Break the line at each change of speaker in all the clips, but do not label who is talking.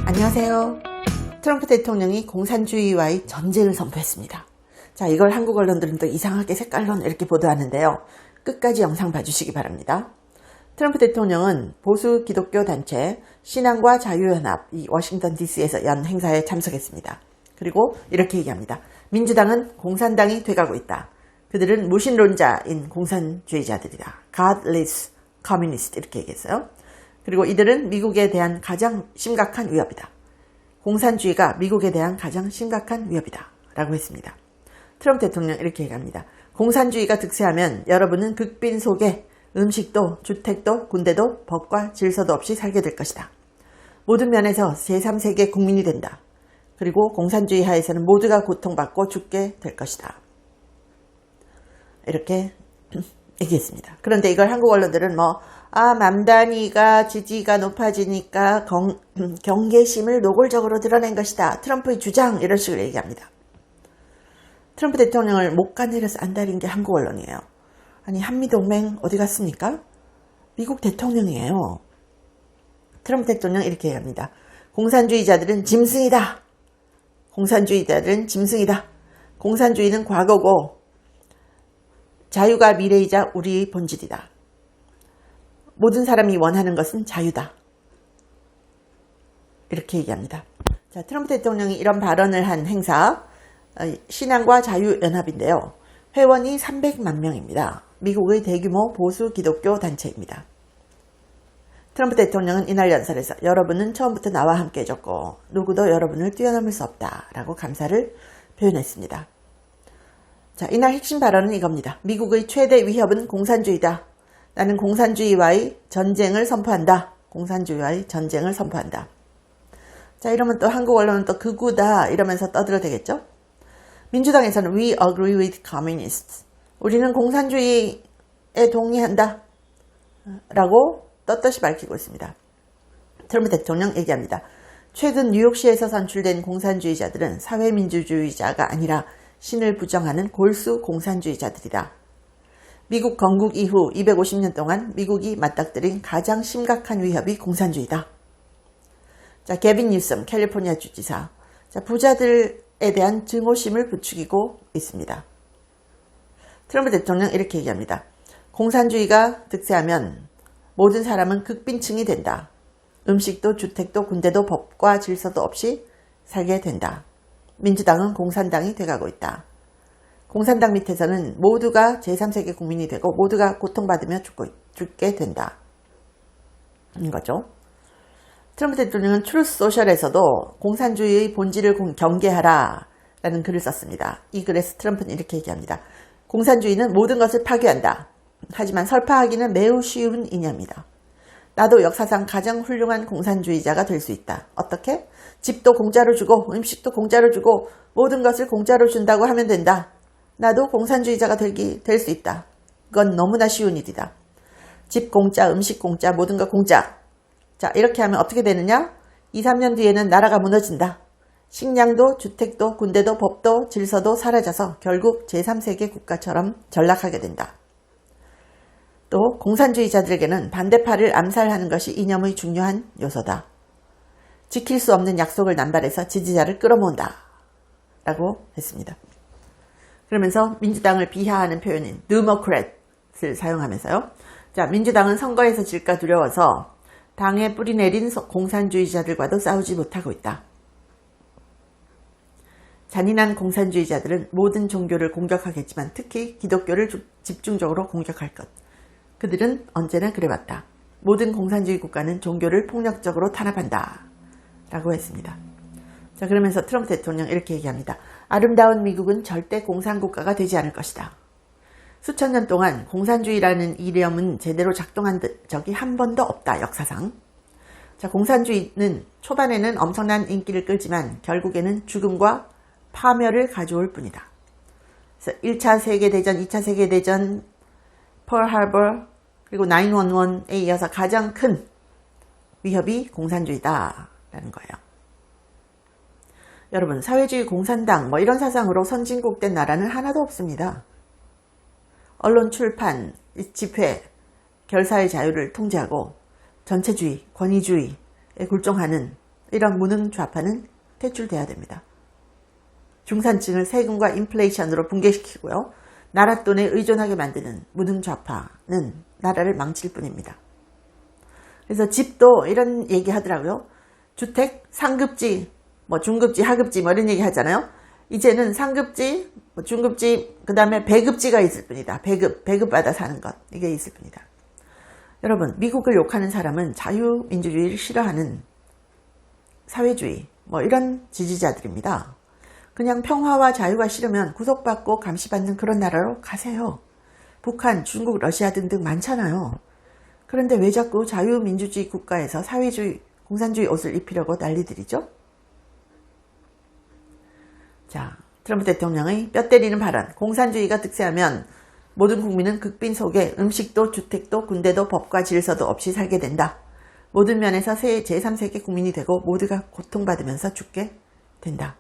안녕하세요. 트럼프 대통령이 공산주의와의 전쟁을 선포했습니다. 자, 이걸 한국 언론들은 또 이상하게 색깔로 이렇게 보도하는데요. 끝까지 영상 봐주시기 바랍니다. 트럼프 대통령은 보수 기독교 단체 신앙과 자유연합 이 워싱턴 DC에서 연 행사에 참석했습니다. 그리고 이렇게 얘기합니다. 민주당은 공산당이 돼가고 있다. 그들은 무신론자인 공산주의자들이다. Godless communist 이렇게 얘기했어요. 그리고 이들은 미국에 대한 가장 심각한 위협이다. 공산주의가 미국에 대한 가장 심각한 위협이다. 라고 했습니다. 트럼프 대통령 이렇게 얘기합니다. 공산주의가 득세하면 여러분은 극빈 속에 음식도 주택도 군대도 법과 질서도 없이 살게 될 것이다. 모든 면에서 제3세계 국민이 된다. 그리고 공산주의 하에서는 모두가 고통받고 죽게 될 것이다. 이렇게 얘기했습니다. 그런데 이걸 한국 언론들은 맘 단위가 지지가 높아지니까 경계심을 노골적으로 드러낸 것이다. 트럼프의 주장 이런 식으로 얘기합니다. 트럼프 대통령을 목가 내려서 안달인 게 한국 언론이에요. 아니 한미동맹 어디 갔습니까? 미국 대통령이에요. 트럼프 대통령 이렇게 얘기합니다. 공산주의자들은 짐승이다. 공산주의자들은 짐승이다. 공산주의는 과거고 자유가 미래이자 우리의 본질이다. 모든 사람이 원하는 것은 자유다. 이렇게 얘기합니다. 자, 트럼프 대통령이 이런 발언을 한 행사 신앙과 자유연합인데요. 회원이 300만 명입니다. 미국의 대규모 보수 기독교 단체입니다. 트럼프 대통령은 이날 연설에서 여러분은 처음부터 나와 함께 해줬고 누구도 여러분을 뛰어넘을 수 없다 라고 감사를 표현했습니다. 자, 이날 핵심 발언은 이겁니다. 미국의 최대 위협은 공산주의다. 나는 공산주의와의 전쟁을 선포한다. 공산주의와의 전쟁을 선포한다. 자, 이러면 또 한국 언론은 또 극우다 이러면서 떠들어대겠죠? 민주당에서는 We agree with communists. 우리는 공산주의에 동의한다. 라고 떳떳이 밝히고 있습니다. 트럼프 대통령 얘기합니다. 최근 뉴욕시에서 선출된 공산주의자들은 사회민주주의자가 아니라 신을 부정하는 골수 공산주의자들이다. 미국 건국 이후 250년 동안 미국이 맞닥뜨린 가장 심각한 위협이 공산주의다. 자, 게빈 뉴섬 캘리포니아 주지사. 자, 부자들에 대한 증오심을 부추기고 있습니다. 트럼프 대통령 이렇게 얘기합니다. 공산주의가 득세하면 모든 사람은 극빈층이 된다. 음식도 주택도 군대도 법과 질서도 없이 살게 된다. 민주당은 공산당이 돼가고 있다. 공산당 밑에서는 모두가 제3세계 국민이 되고 모두가 고통받으며 죽게 된다. 인 거죠. 트럼프 대통령은 트루스 소셜에서도 공산주의의 본질을 경계하라 라는 글을 썼습니다. 이 글에서 트럼프는 이렇게 얘기합니다. 공산주의는 모든 것을 파괴한다. 하지만 설파하기는 매우 쉬운 이념이다. 나도 역사상 가장 훌륭한 공산주의자가 될 수 있다. 어떻게? 집도 공짜로 주고 음식도 공짜로 주고 모든 것을 공짜로 준다고 하면 된다. 나도 공산주의자가 될 수 있다. 그건 너무나 쉬운 일이다. 집 공짜, 음식 공짜, 모든 것 공짜. 자, 이렇게 하면 어떻게 되느냐? 2, 3년 뒤에는 나라가 무너진다. 식량도 주택도 군대도 법도 질서도 사라져서 결국 제3세계 국가처럼 전락하게 된다. 또 공산주의자들에게는 반대파를 암살하는 것이 이념의 중요한 요소다. 지킬 수 없는 약속을 남발해서 지지자를 끌어모은다. 라고 했습니다. 그러면서 민주당을 비하하는 표현인 Democrat을 사용하면서요. 자, 민주당은 선거에서 질까 두려워서 당에 뿌리내린 공산주의자들과도 싸우지 못하고 있다. 잔인한 공산주의자들은 모든 종교를 공격하겠지만 특히 기독교를 집중적으로 공격할 것. 그들은 언제나 그래왔다. 모든 공산주의 국가는 종교를 폭력적으로 탄압한다. 라고 했습니다. 자, 그러면서 트럼프 대통령 이렇게 얘기합니다. 아름다운 미국은 절대 공산국가가 되지 않을 것이다. 수천 년 동안 공산주의라는 이념은 제대로 작동한 적이 한 번도 없다. 역사상. 자, 공산주의는 초반에는 엄청난 인기를 끌지만 결국에는 죽음과 파멸을 가져올 뿐이다. 그래서 1차 세계대전, 2차 세계대전, 펄하버 그리고 911에 이어서 가장 큰 위협이 공산주의다라는 거예요. 여러분, 사회주의 공산당 이런 사상으로 선진국된 나라는 하나도 없습니다. 언론, 출판, 집회, 결사의 자유를 통제하고 전체주의, 권위주의에 굴종하는 이런 무능좌파는 퇴출돼야 됩니다. 중산층을 세금과 인플레이션으로 붕괴시키고요. 나라 돈에 의존하게 만드는 무능좌파는 나라를 망칠 뿐입니다. 그래서 집도 이런 얘기 하더라고요. 주택, 상급지, 중급지, 하급지 이런 얘기 하잖아요. 이제는 상급지, 중급지, 그 다음에 배급지가 있을 뿐이다. 배급받아 사는 것. 이게 있을 뿐이다. 여러분, 미국을 욕하는 사람은 자유민주주의를 싫어하는 사회주의, 이런 지지자들입니다. 그냥 평화와 자유가 싫으면 구속받고 감시받는 그런 나라로 가세요. 북한, 중국, 러시아 등등 많잖아요. 그런데 왜 자꾸 자유민주주의 국가에서 사회주의, 공산주의 옷을 입히려고 난리들이죠? 자, 트럼프 대통령의 뼈 때리는 발언. 공산주의가 득세하면 모든 국민은 극빈 속에 음식도 주택도 군대도 법과 질서도 없이 살게 된다. 모든 면에서 제3세계 국민이 되고 모두가 고통받으면서 죽게 된다.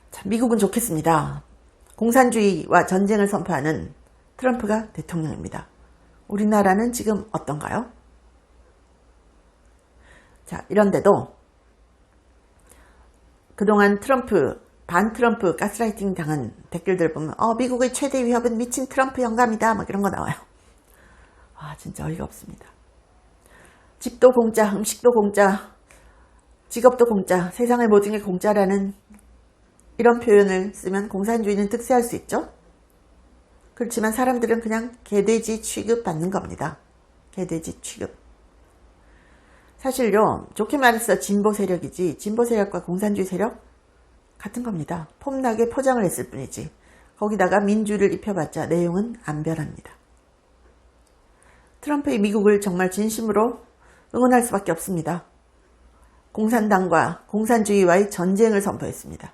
참, 미국은 좋겠습니다. 공산주의와 전쟁을 선포하는 트럼프가 대통령입니다. 우리나라는 지금 어떤가요? 자, 이런데도 그동안 반 트럼프 가스라이팅 당한 댓글들 보면 미국의 최대 위협은 미친 트럼프 영감이다 이런 거 나와요. 진짜 어이가 없습니다. 집도 공짜, 음식도 공짜, 직업도 공짜, 세상의 모든 게 공짜라는 이런 표현을 쓰면 공산주의는 득세할 수 있죠. 그렇지만 사람들은 그냥 개돼지 취급 받는 겁니다. 개돼지 취급. 사실요, 좋게 말해서 진보 세력이지 진보 세력과 공산주의 세력 같은 겁니다. 폼나게 포장을 했을 뿐이지 거기다가 민주를 입혀봤자 내용은 안 변합니다. 트럼프의 미국을 정말 진심으로 응원할 수밖에 없습니다. 공산당과 공산주의와의 전쟁을 선포했습니다.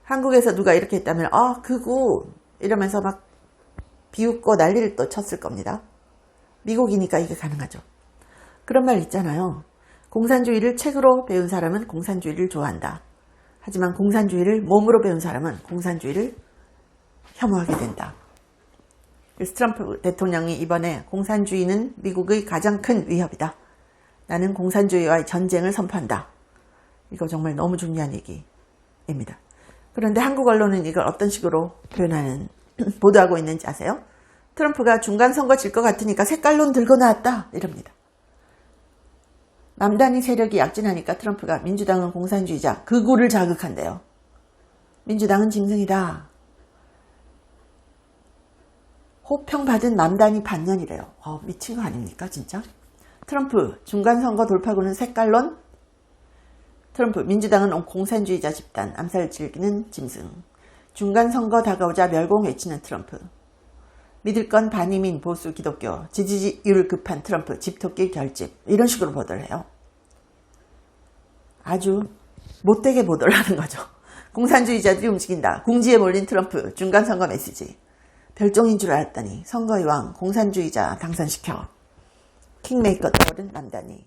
한국에서 누가 이렇게 했다면 극우 이러면서 막 비웃고 난리를 또 쳤을 겁니다. 미국이니까 이게 가능하죠. 그런 말 있잖아요. 공산주의를 책으로 배운 사람은 공산주의를 좋아한다. 하지만 공산주의를 몸으로 배운 사람은 공산주의를 혐오하게 된다. 그래서 트럼프 대통령이 이번에 공산주의는 미국의 가장 큰 위협이다. 나는 공산주의와의 전쟁을 선포한다. 이거 정말 너무 중요한 얘기입니다. 그런데 한국 언론은 이걸 어떤 식으로 보도하고 있는지 아세요? 트럼프가 중간선거 질 것 같으니까 색깔론 들고 나왔다 이럽니다. 남단위 세력이 약진하니까 트럼프가 민주당은 공산주의자, 극우를 자극한대요. 민주당은 짐승이다. 호평받은 남단위 반년이래요. 미친 거 아닙니까 진짜? 트럼프 중간선거 돌파구는 색깔론. 트럼프 민주당은 공산주의자 집단, 암살 즐기는 짐승. 중간선거 다가오자 멸공 외치는 트럼프. 믿을 건 반이민 보수 기독교, 지지율 급한 트럼프, 집토끼 결집 이런 식으로 보도를 해요. 아주 못되게 보도를 하는 거죠. 공산주의자들이 움직인다. 궁지에 몰린 트럼프, 중간선거 메시지. 별종인 줄 알았더니 선거의 왕, 공산주의자 당선시켜. 킹메이커 떠오른 남단이.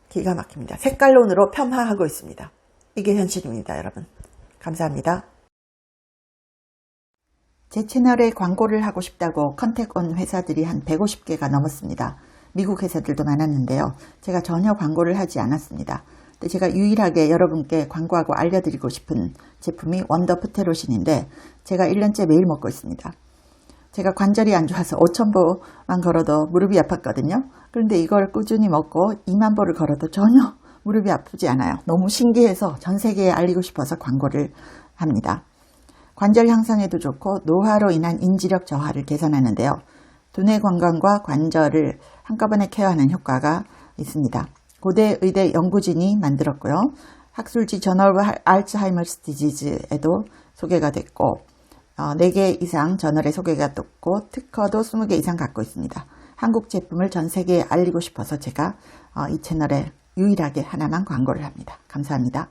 기가 막힙니다. 색깔론으로 폄하하고 있습니다. 이게 현실입니다, 여러분. 감사합니다. 제 채널에 광고를 하고 싶다고 컨택 온 회사들이 한 150개가 넘었습니다. 미국 회사들도 많았는데요. 제가 전혀 광고를 하지 않았습니다. 근데 제가 유일하게 여러분께 광고하고 알려드리고 싶은 제품이 원더 프테로신인데 제가 1년째 매일 먹고 있습니다. 제가 관절이 안 좋아서 5,000보만 걸어도 무릎이 아팠거든요. 그런데 이걸 꾸준히 먹고 2만 보를 걸어도 전혀 무릎이 아프지 않아요. 너무 신기해서 전 세계에 알리고 싶어서 광고를 합니다. 관절 향상에도 좋고 노화로 인한 인지력 저하를 개선하는데요. 두뇌 건강과 관절을 한꺼번에 케어하는 효과가 있습니다. 고대 의대 연구진이 만들었고요. 학술지 저널 오브 알츠하이머스 디지즈에도 소개가 됐고 4개 이상 저널에 소개가 됐고 특허도 20개 이상 갖고 있습니다. 한국 제품을 전 세계에 알리고 싶어서 제가 이 채널에 유일하게 하나만 광고를 합니다. 감사합니다.